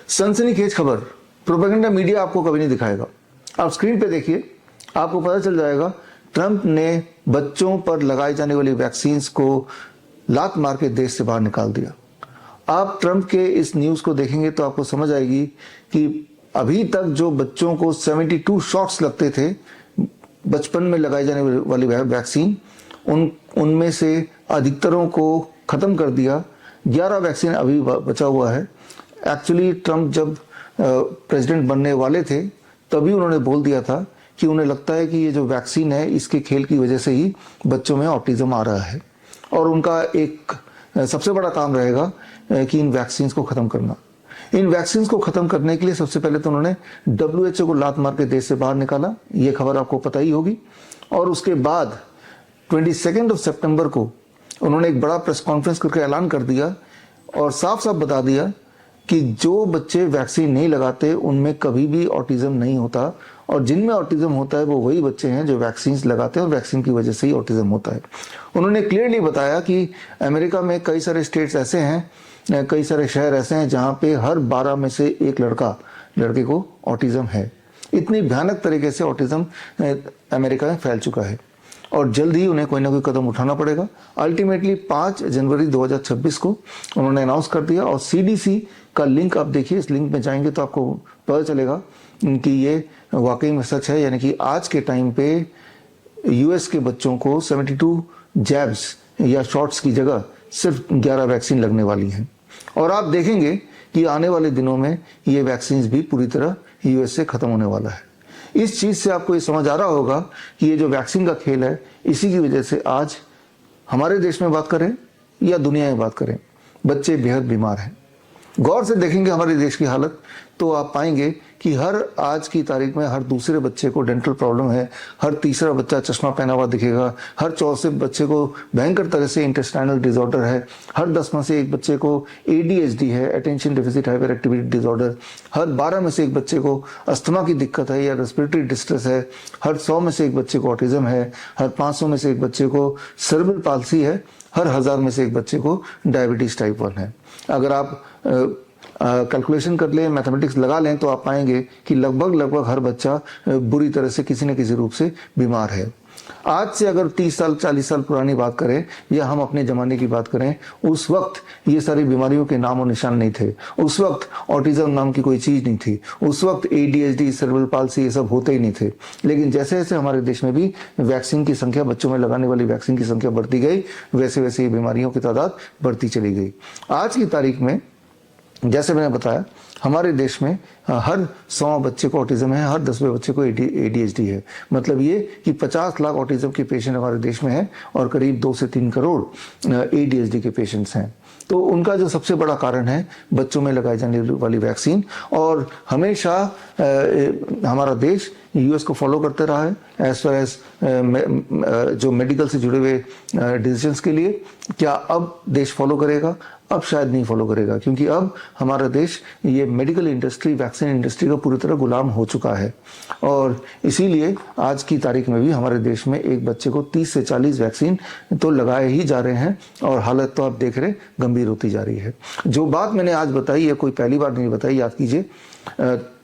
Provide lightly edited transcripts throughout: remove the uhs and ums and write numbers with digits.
सनसनीखेज खबर propaganda media आपको कभी नहीं दिखाएगा। आप स्क्रीन पे देखिए, आपको पता चल जाएगा ट्रंप ने बच्चों पर लगाई जाने वाली वैक्सीन्स को लात मार के देश से बाहर निकाल दिया। आप ट्रंप के इस न्यूज को देखेंगे तो आपको समझ आएगी कि अभी तक जो बच्चों को 72 शॉट्स लगते थे बचपन में लगाई जाने वाली वैक्सीन, उनमें से अधिकतरों को खत्म कर दिया। 11 वैक्सीन अभी बचा हुआ है। एक्चुअली ट्रंप जब प्रेसिडेंट बनने वाले थे तभी उन्होंने बोल दिया था कि उन्हें लगता है कि ये जो वैक्सीन है इसके खेल की वजह से ही बच्चों में ऑटिज्म आ रहा है और उनका एक सबसे बड़ा काम रहेगा कि इन वैक्सीन को खत्म करना। इन वैक्सीन को खत्म करने के लिए सबसे पहले तो उन्होंने WHO को लात मार के देश से बाहर निकाला, ये खबर आपको पता ही होगी। और उसके बाद 22 सितंबर को उन्होंने एक बड़ा प्रेस कॉन्फ्रेंस करके ऐलान कर दिया और साफ साफ बता दिया कि जो बच्चे वैक्सीन नहीं लगाते उनमें कभी भी ऑटिज्म नहीं होता और जिनमें ऑटिज्म होता है वो वही बच्चे हैं जो वैक्सीन लगाते हैं और वैक्सीन की वजह से ही ऑटिज्म होता है। उन्होंने क्लियरली बताया कि अमेरिका में कई सारे स्टेट्स ऐसे हैं, कई सारे शहर ऐसे हैं जहां पे हर 12 में से एक लड़के को ऑटिज्म है। इतनी भयानक तरीके से ऑटिज्म अमेरिका में फैल चुका है और जल्द ही उन्हें कोई ना कोई कदम उठाना पड़ेगा। अल्टीमेटली 5 जनवरी 2026 को उन्होंने अनाउंस कर दिया और CDC का लिंक आप देखिए, इस लिंक में जाएंगे तो आपको पता चलेगा कि ये वाकई में सच है। यानी कि आज के टाइम पे US के बच्चों को 72 जैब्स या शॉट्स की जगह सिर्फ 11 वैक्सीन लगने वाली हैं और आप देखेंगे कि आने वाले दिनों में ये वैक्सीन भी पूरी तरह US से खत्म होने वाला है। इस चीज से आपको ये समझ आ रहा होगा कि ये जो वैक्सीन का खेल है, इसी की वजह से आज हमारे देश में बात करें या दुनिया में बात करें, बच्चे बेहद बीमार हैं। गौर से देखेंगे हमारे देश की हालत तो आप पाएंगे कि हर आज की तारीख में हर दूसरे बच्चे को डेंटल प्रॉब्लम है, हर तीसरा बच्चा चश्मा पहना हुआ दिखेगा, हर चौथे बच्चे को भयंकर तरह से इंटेस्टाइनल डिसऑर्डर है, हर 10 में से एक बच्चे को ADHD है, attention deficit hyper activity disorder, हर 12 में से एक बच्चे को अस्थमा की दिक्कत है या रेस्पिरेटरी डिस्ट्रेस है, हर 100 में से एक बच्चे को ऑटिज्म है, हर 500 में से एक बच्चे को सेरेब्रल पाल्सी है, हर 1000 में से एक बच्चे को डायबिटीज टाइप 1 है। अगर आप कैलकुलेशन कर लें, मैथमेटिक्स लगा लें तो आप पाएंगे कि लगभग हर बच्चा बुरी तरह से किसी न किसी रूप से बीमार है। आज से अगर 30 साल 40 साल पुरानी बात करें या हम अपने जमाने की बात करें, उस वक्त ये सारी बीमारियों के नाम और निशान नहीं थे। उस वक्त ऑटिज्म नाम की कोई चीज नहीं थी। उस वक्त ADHD, सेरेब्रल पाल्सी ये सब होते ही नहीं थे। लेकिन जैसे जैसे हमारे देश में भी वैक्सीन की संख्या, बच्चों में लगाने वाली वैक्सीन की संख्या बढ़ती गई, वैसे वैसे ये बीमारियों की तादाद बढ़ती चली गई। आज की तारीख में जैसे मैंने बताया, हमारे देश में हर 100 बच्चे को ऑटिज्म है, हर 10वें बच्चे को ADHD है। मतलब ये कि 50 लाख ऑटिज्म के पेशेंट हमारे देश में हैं और करीब 2 से 3 करोड़ ADHD के पेशेंट्स हैं। तो उनका जो सबसे बड़ा कारण है बच्चों में लगाई जाने वाली वैक्सीन। और हमेशा हमारा देश US को फॉलो करते रहा है एज फार एज जो मेडिकल से जुड़े हुए डिसीजंस के लिए। क्या अब देश फॉलो करेगा? अब शायद नहीं फॉलो करेगा, क्योंकि अब हमारा देश ये मेडिकल इंडस्ट्री, वैक्सीन इंडस्ट्री का पूरी तरह गुलाम हो चुका है। और इसीलिए आज की तारीख में भी हमारे देश में एक बच्चे को 30 से 40 वैक्सीन तो लगाए ही जा रहे हैं और हालत तो आप देख रहे गंभीर होती जा रही है। जो बात मैंने आज बताई है कोई पहली बार नहीं बताई, याद कीजिए।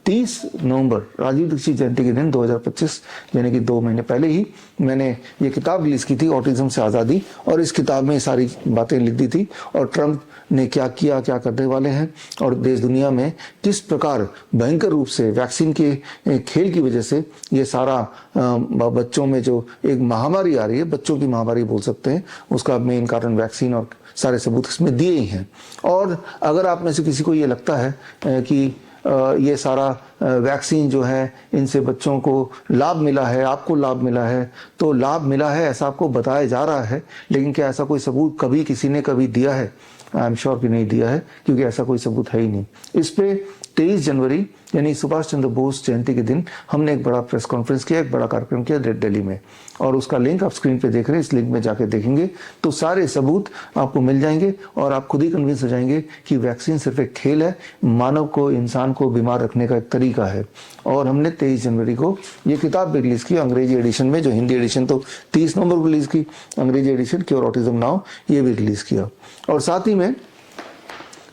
30 नवंबर राजीव दीक्षित जयंती के दिन 2025 यानी कि 2 महीने पहले ही मैंने ये किताब रिलीज की थी, ऑटिज्म से आज़ादी, और इस किताब में सारी बातें लिख दी थी और ट्रंप ने क्या किया, क्या करने वाले हैं और देश दुनिया में किस प्रकार भयंकर रूप से वैक्सीन के खेल की वजह से ये सारा बच्चों में जो एक महामारी आ रही है, बच्चों की महामारी बोल सकते हैं, उसका मेन कारण वैक्सीन और सारे सबूत इसमें दिए ही हैं। और अगर आप में से किसी को ये लगता है कि ये सारा वैक्सीन जो है इनसे बच्चों को लाभ मिला है, आपको लाभ मिला है, तो लाभ मिला है ऐसा आपको बताया जा रहा है, लेकिन क्या ऐसा कोई सबूत कभी किसी ने कभी दिया है? आई एम श्योर कि नहीं दिया है, क्योंकि ऐसा कोई सबूत है ही नहीं। इस पे 23 जनवरी यानी सुभाष चंद्र बोस जयंती के दिन हमने एक बड़ा प्रेस कॉन्फ्रेंस किया, एक बड़ा कार्यक्रम किया दिल्ली में, और उसका लिंक आप स्क्रीन पे देख रहे हैं। इस लिंक में जाके देखेंगे तो सारे सबूत आपको मिल जाएंगे और आप खुद ही कन्विंस हो जाएंगे कि वैक्सीन सिर्फ एक खेल है, मानव को, इंसान को बीमार रखने का एक तरीका है। और हमने 23 जनवरी को ये किताब भी रिलीज की अंग्रेजी एडिशन में, जो हिंदी एडिशन तो 30 नवंबर को रिलीज की, अंग्रेजी एडिशन क्योर ऑटिज्म नाउ ये भी रिलीज किया। और साथ ही में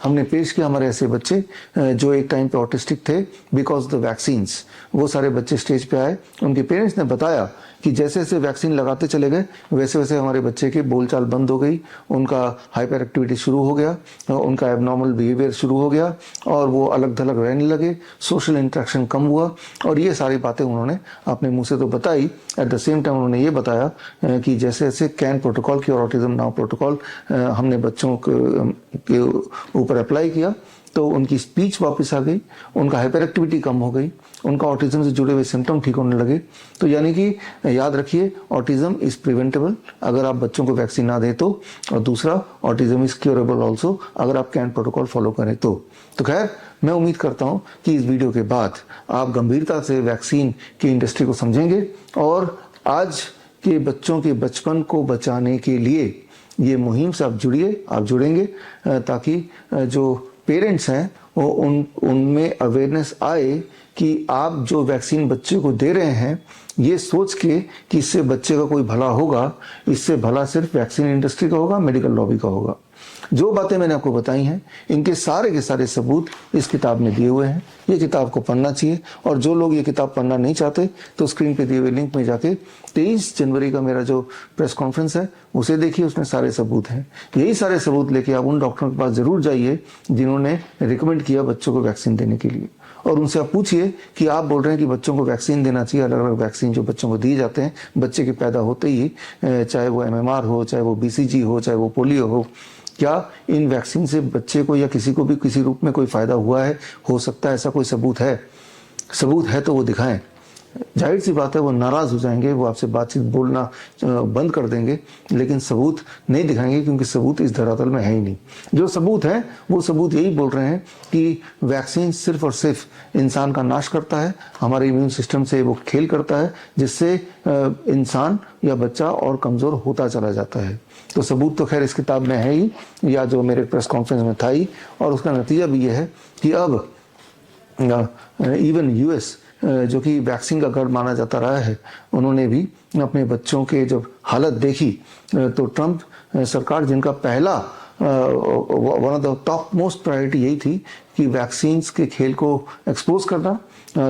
हमने पेश किया हमारे ऐसे बच्चे जो एक टाइम पे ऑटिस्टिक थे बिकॉज द वैक्सीन्स। वो सारे बच्चे स्टेज पे आए, उनके पेरेंट्स ने बताया कि जैसे जैसे वैक्सीन लगाते चले गए वैसे वैसे हमारे बच्चे की बोलचाल बंद हो गई, उनका हाइपर एक्टिविटी शुरू हो गया, उनका एबनॉर्मल बिहेवियर शुरू हो गया और वो अलग थलग रहने लगे, सोशल इंटरेक्शन कम हुआ। और ये सारी बातें उन्होंने अपने मुंह से तो बताई, एट द सेम टाइम उन्होंने ये बताया कि जैसे जैसे कैन प्रोटोकॉल की और ऑटिज्म नाउ प्रोटोकॉल हमने बच्चों के ऊपर अप्लाई किया तो उनकी स्पीच वापस आ गई, उनका हाइपर एक्टिविटी कम हो गई, उनका ऑटिज्म से जुड़े हुए सिम्टम ठीक होने लगे। तो यानी कि याद रखिए, ऑटिज्म इज प्रिवेंटेबल अगर आप बच्चों को वैक्सीन ना दें तो, और दूसरा ऑटिज्म इज क्योरेबल ऑल्सो अगर आप कैन प्रोटोकॉल फॉलो करें तो। खैर, मैं उम्मीद करता हूं कि इस वीडियो के बाद आप गंभीरता से वैक्सीन की इंडस्ट्री को समझेंगे और आज के बच्चों के बचपन को बचाने के लिए ये मुहिम से आप जुड़िए, आप जुड़ेंगे ताकि जो पेरेंट्स हैं वो उनमें अवेयरनेस आए कि आप जो वैक्सीन बच्चे को दे रहे हैं ये सोच के कि इससे बच्चे का कोई भला होगा, इससे भला सिर्फ वैक्सीन इंडस्ट्री का होगा, मेडिकल लॉबी का होगा। जो बातें मैंने आपको बताई हैं इनके सारे के सारे सबूत इस किताब में दिए हुए हैं। ये किताब को पढ़ना चाहिए और जो लोग ये किताब पढ़ना नहीं चाहते तो स्क्रीन पे दिए हुए लिंक में जाके 23 जनवरी का मेरा जो प्रेस कॉन्फ्रेंस है उसे देखिए, उसमें सारे सबूत हैं। यही सारे सबूत लेके आप उन डॉक्टरों के पास जरूर जाइए जिन्होंने रिकमेंड किया बच्चों को वैक्सीन देने के लिए, और उनसे आप पूछिए कि आप बोल रहे हैं कि बच्चों को वैक्सीन देना चाहिए। अलग अलग वैक्सीन जो बच्चों को दिए जाते हैं बच्चे के पैदा होते ही, चाहे वो MMR हो, चाहे वो BCG हो, चाहे वो पोलियो हो, क्या इन वैक्सीन से बच्चे को या किसी को भी किसी रूप में कोई फायदा हुआ है, हो सकता है ऐसा कोई सबूत है? सबूत है तो वो दिखाएं। जाहिर सी बात है वो नाराज हो जाएंगे, वो आपसे बातचीत बोलना बंद कर देंगे, लेकिन सबूत नहीं दिखाएंगे क्योंकि सबूत इस धरातल में है ही नहीं। जो सबूत है वो सबूत यही बोल रहे हैं कि वैक्सीन सिर्फ और सिर्फ इंसान का नाश करता है, हमारे इम्यून सिस्टम से वो खेल करता है जिससे इंसान या बच्चा और कमजोर होता चला जाता है। तो सबूत तो खैर इस किताब में है ही, या जो मेरे प्रेस कॉन्फ्रेंस में था ही, और उसका नतीजा भी ये है कि अब इवन US जो कि वैक्सीन का गढ़ माना जाता रहा है, उन्होंने भी अपने बच्चों के जब हालत देखी तो ट्रंप सरकार, जिनका पहला one of the top most priority यही थी कि वैक्सीन्स के खेल को एक्सपोज करना,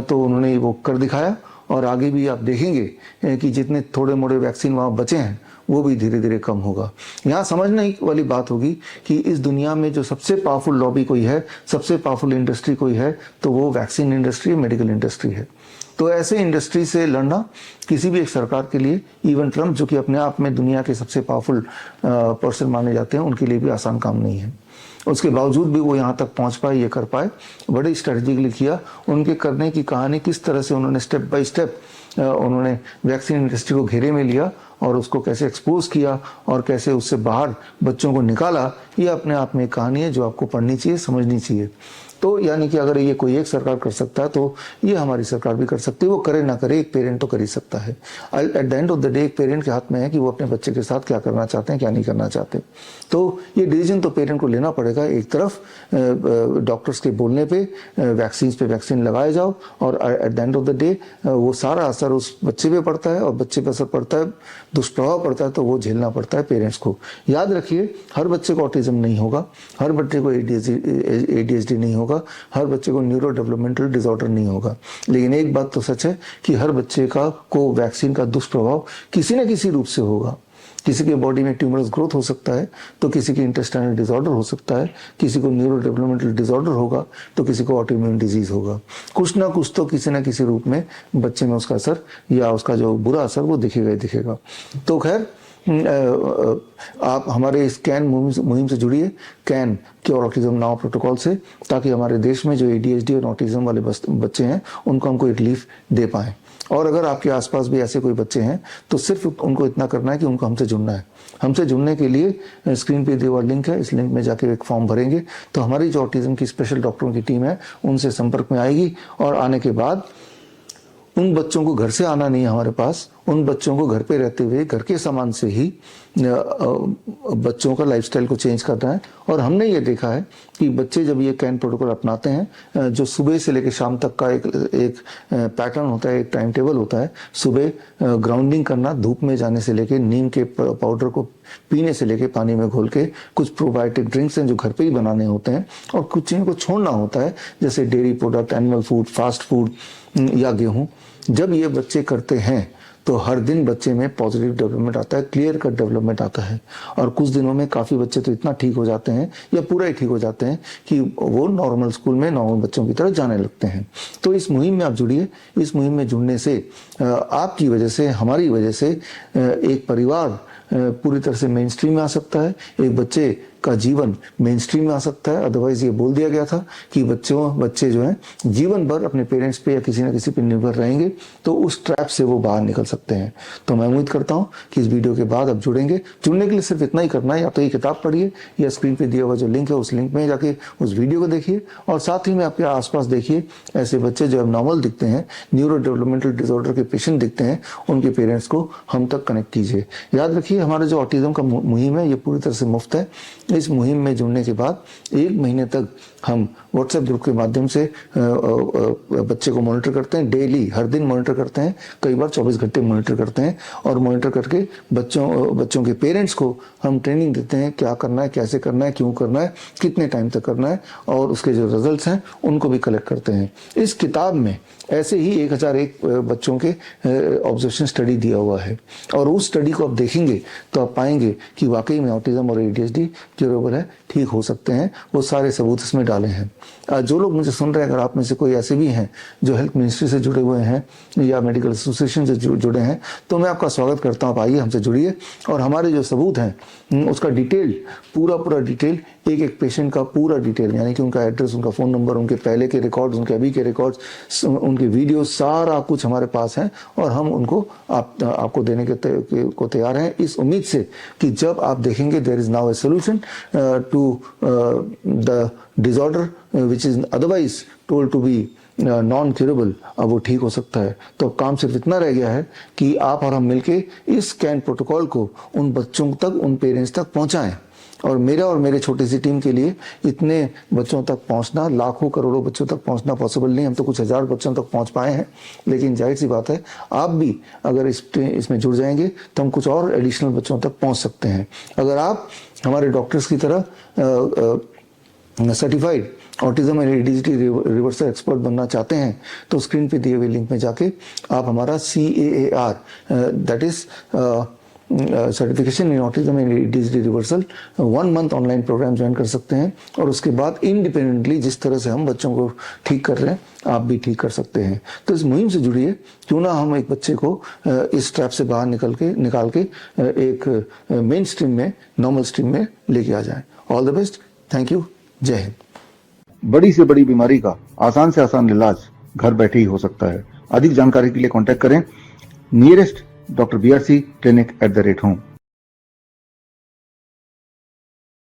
तो उन्होंने वो कर दिखाया। और आगे भी आप देखेंगे कि जितने थोड़े मोड़े वैक्सीन वहाँ बचे हैं वो भी धीरे धीरे कम होगा। यहाँ समझने वाली बात होगी कि इस दुनिया में जो सबसे पावरफुल लॉबी कोई है, सबसे पावरफुल इंडस्ट्री कोई है, तो वो वैक्सीन इंडस्ट्री, मेडिकल इंडस्ट्री है। तो ऐसे इंडस्ट्री से लड़ना किसी भी एक सरकार के लिए, इवन ट्रंप जो कि अपने आप में दुनिया के सबसे पावरफुल पर्सन माने जाते हैं, उनके लिए भी आसान काम नहीं है। उसके बावजूद भी वो यहाँ तक पहुँच पाए, ये कर पाए, बड़े स्ट्रेटेजिकली किया। उनके करने की कहानी किस तरह से उन्होंने स्टेप बाय स्टेप उन्होंने वैक्सीन इंडस्ट्री को घेरे में लिया और उसको कैसे एक्सपोज किया और कैसे उससे बाहर बच्चों को निकाला, ये अपने आप में एक कहानी है जो आपको पढ़नी चाहिए, समझनी चाहिए। तो यानी कि अगर ये कोई एक सरकार कर सकता है तो ये हमारी सरकार भी कर सकती है। वो करे ना करे, एक पेरेंट तो कर ही सकता है। At the end of the day एक पेरेंट के हाथ में है कि वो अपने बच्चे के साथ क्या करना चाहते हैं, क्या नहीं करना चाहते। तो ये डिसीजन तो पेरेंट को लेना पड़ेगा। एक तरफ डॉक्टर्स के बोलने पे वैक्सीन लगाए जाओ, और at the end of the day वो सारा असर उस बच्चे पे पड़ता है, और बच्चे पे असर पड़ता है, दुष्प्रभाव पड़ता है, तो वो झेलना पड़ता है पेरेंट्स को। याद रखिए, हर बच्चे को ऑटिज्म नहीं होगा, हर बच्चे को ADHD नहीं होगा, हर बच्चे को न्यूरो डेवलपमेंटल डिसऑर्डर नहीं होगा। लेकिन एक बात तो सच है कि हर बच्चे को वैक्सीन का दुष्प्रभाव किसी न किसी रूप से होगा। किसी के बॉडी में ट्यूमरस ग्रोथ हो सकता है, तो किसी के इंटेस्टाइनल डिसऑर्डर हो सकता है, किसी को न्यूरो डेवलपमेंटल डिसऑर्डर होगा, तो किसी को ऑटोइम्यून डिजीज होगा। कुछ ना कुछ तो किसी न किसी रूप में बच्चे में उसका असर या उसका जो बुरा असर वो दिखेगा ही दिखेगा। तो खैर, आप हमारे इस कैन मुहिम से जुड़िए, can cure autism now protocol से, ताकि हमारे देश में जो ADHD और ऑटिज्म वाले बच्चे हैं उनको हम कोई रिलीफ दे पाएं। और अगर आपके आसपास भी ऐसे कोई बच्चे हैं तो सिर्फ उनको इतना करना है कि उनको हमसे जुड़ना है। हमसे जुड़ने के लिए स्क्रीन पे दिया हुआ लिंक है, इस लिंक में जाके एक फॉर्म भरेंगे तो हमारी जो ऑटिज्म की स्पेशल डॉक्टरों की टीम है उनसे संपर्क में आएगी, और आने के बाद उन बच्चों को घर से आना नहीं है हमारे पास, उन बच्चों को घर पे रहते हुए घर के सामान से ही बच्चों का लाइफस्टाइल को चेंज करना है। और हमने ये देखा है कि बच्चे जब ये कैन प्रोटोकॉल अपनाते हैं, जो सुबह से लेकर शाम तक का एक पैटर्न होता है, एक टाइम टेबल होता है। सुबह ग्राउंडिंग करना, धूप में जाने से लेके, नीम के पाउडर को पीने से लेके, पानी में घोल के, कुछ प्रोबायोटिक ड्रिंक्स हैं जो घर पे ही बनाने होते हैं, और कुछ चीज़ों को छोड़ना होता है जैसे dairy product, animal food, fast food या गेहूँ। जब ये बच्चे करते हैं तो हर दिन बच्चे में पॉजिटिव डेवलपमेंट आता है, क्लियर कट डेवलपमेंट आता है। और कुछ दिनों में काफ़ी बच्चे तो इतना ठीक हो जाते हैं या पूरा ही ठीक हो जाते हैं कि वो नॉर्मल स्कूल में नॉर्मल बच्चों की तरह जाने लगते हैं। तो इस मुहिम में आप जुड़िए। इस मुहिम में जुड़ने से आपकी वजह से, हमारी वजह से एक परिवार पूरी तरह से मेन स्ट्रीम में आ सकता है, एक बच्चे का जीवन मेन स्ट्रीम में आ सकता है। अदरवाइज ये बोल दिया गया था कि बच्चे जो हैं जीवन भर अपने पेरेंट्स पे या किसी न किसी पे निर्भर रहेंगे, तो उस ट्रैप से वो बाहर निकल सकते हैं। तो मैं उम्मीद करता हूँ कि इस वीडियो के बाद आप जुड़ेंगे। जुड़ने के लिए सिर्फ इतना ही करना है, या तो ये किताब पढ़िए या स्क्रीन पे दिया हुआ जो लिंक है उस लिंक में जाके उस वीडियो को देखिए, और साथ ही में आपके आसपास देखिए ऐसे बच्चे जो एबनॉर्मल दिखते हैं, न्यूरो डेवलपमेंटल डिसऑर्डर के पेशेंट दिखते हैं, उनके पेरेंट्स को हम तक कनेक्ट कीजिए। याद रखिए, हमारा जो ऑटिज्म का मुहिम है ये पूरी तरह से मुफ्त है। इस मुहिम में जुड़ने के बाद 1 महीने तक हम व्हाट्सएप ग्रुप के माध्यम से बच्चे को मॉनिटर करते हैं, डेली, हर दिन मॉनिटर करते हैं, कई बार 24 घंटे मॉनिटर करते हैं। और मॉनिटर करके बच्चों के पेरेंट्स को हम ट्रेनिंग देते हैं, क्या करना है, कैसे करना है, क्यों करना है, कितने टाइम तक करना है, और उसके जो रिजल्ट्स हैं उनको भी कलेक्ट करते हैं। इस किताब में ऐसे ही 1001 बच्चों के ऑब्जर्वेशन स्टडी दिया हुआ है, और उस स्टडी को आप देखेंगे तो आप पाएंगे कि वाकई में ऑटिज्म और ADHD क्यूरेबल है, ठीक हो सकते हैं। वो सारे सबूत इसमें डाले हैं। जो लोग मुझे सुन रहे हैं, अगर आप में से कोई ऐसे भी हैं जो हेल्थ मिनिस्ट्री से जुड़े हुए हैं या मेडिकल एसोसिएशन से जुड़े हैं, तो मैं आपका स्वागत करता हूँ। आप आइए, हमसे जुड़िए, और हमारे जो सबूत हैं उसका डिटेल, पूरा डिटेल, एक पेशेंट का पूरा डिटेल, यानी कि उनका एड्रेस, उनका फ़ोन नंबर, उनके पहले के रिकॉर्ड्स, उनके अभी के रिकॉर्ड्स, उनके वीडियो, सारा कुछ हमारे पास है, और हम उनको आपको देने को तैयार हैं, इस उम्मीद से कि जब आप देखेंगे there is now a solution to the disorder which is otherwise told to be non curable, अब वो ठीक हो सकता है। तो काम सिर्फ इतना रह गया है कि आप और हम मिलके इस कैन प्रोटोकॉल को उन बच्चों तक, उन पेरेंट्स तक पहुंचाएं। और मेरे छोटी सी टीम के लिए इतने बच्चों तक पहुंचना, लाखों करोड़ों बच्चों तक पहुंचना पॉसिबल नहीं। हम तो कुछ हजार बच्चों तक पहुंच पाए हैं, लेकिन जाहिर सी बात है आप भी अगर इसमें जुड़ जाएंगे तो हम कुछ और एडिशनल बच्चों तक पहुंच सकते हैं। अगर आप हमारे डॉक्टर्स की तरह certified autism and ADHD reversal expert बनना चाहते हैं, तो स्क्रीन पे दिए हुए लिंक में जाके आप हमारा CAAR, that is certification in autism and ADHD reversal 1 month online program join कर सकते हैं। और उसके बाद इंडिपेंडेंटली जिस तरह से हम बच्चों को ठीक कर रहे हैं, आप भी ठीक कर सकते हैं। तो इस मुहिम से जुड़िए, क्यों ना हम एक बच्चे को इस ट्रैप से बाहर निकाल के एक मेन स्ट्रीम में, नॉर्मल स्ट्रीम में लेके आ जाएं। All the best, thank you, जय हिंद। बड़ी से बड़ी बीमारी का आसान से आसान इलाज घर बैठे ही हो सकता है। अधिक जानकारी के लिए कॉन्टैक्ट करें nearest Dr. BRC Clinic @ home।